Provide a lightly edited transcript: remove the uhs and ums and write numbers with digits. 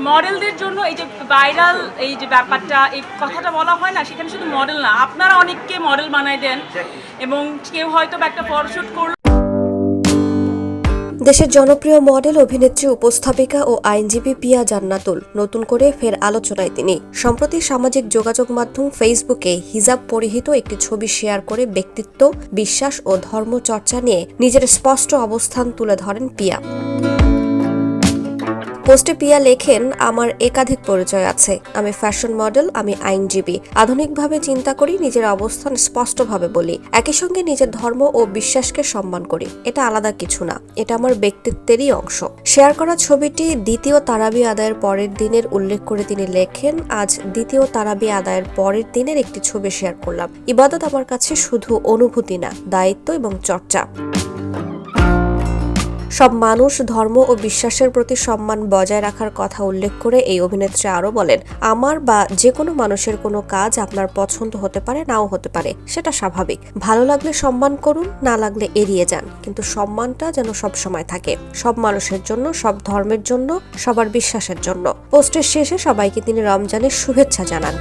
মডেলদের জন্য এই যে ভাইরাল এই যে ব্যাপারটা, এই কথাটা বলা হয় না, সেখানে শুধু মডেল না, আপনারা অনেককে মডেল বানাই দেন এবং কেউ হয়তো বা একটা ফটোশুট করলো। দেশের জনপ্রিয় মডেল, অভিনেত্রী, উপস্থাপিকা ও আইনজীবী পিয়া জান্নাতুল নতুন করে ফের আলোচনায় তিনি। সম্প্রতি সামাজিক যোগাযোগ মাধ্যম ফেসবুকে হিজাব পরিহিত একটি ছবি শেয়ার করে ব্যক্তিত্ব, বিশ্বাস ও ধর্মচর্চা নিয়ে নিজের স্পষ্ট অবস্থান তুলে ধরেন পিয়া। পোস্টে পিয়া লেখেন, আমার একাধিক পরিচয় আছে, আমি ফ্যাশন মডেল, আমি আইনজীবী, আধুনিকভাবে চিন্তা করি, নিজের অবস্থান স্পষ্টভাবে বলি, একই সঙ্গে নিজের ধর্ম ও বিশ্বাসকে সম্মান করি। এটা আলাদা কিছু না, এটা আমার ব্যক্তিত্বেরই অংশ। শেয়ার করা ছবিটি দ্বিতীয় তারাবি আদায়ের পরের দিনের উল্লেখ করে তিনি লেখেন, আজ দ্বিতীয় তারাবি আদায়ের পরের দিনের একটি ছবি শেয়ার করলাম। ইবাদত আমার কাছে শুধু অনুভূতি না, দায়িত্ব এবং চর্চা। সব মানুষ, ধর্ম ও বিশ্বাসের প্রতি সম্মান বজায় রাখার কথা উল্লেখ করে এই অভিনেত্রী আরও বলেন, আমার বা যে কোনো মানুষের কোনো কাজ আপনার পছন্দ হতে পারে, নাও হতে পারে, সেটা স্বাভাবিক। ভালো লাগলে সম্মান করুন, না লাগলে এড়িয়ে যান, কিন্তু সম্মানটা যেন সব সময় থাকে, সব মানুষের জন্য, সব ধর্মের জন্য, সবার বিশ্বাসের জন্য। পোস্টের শেষে সবাইকে তিনি রমজানের শুভেচ্ছা জানান।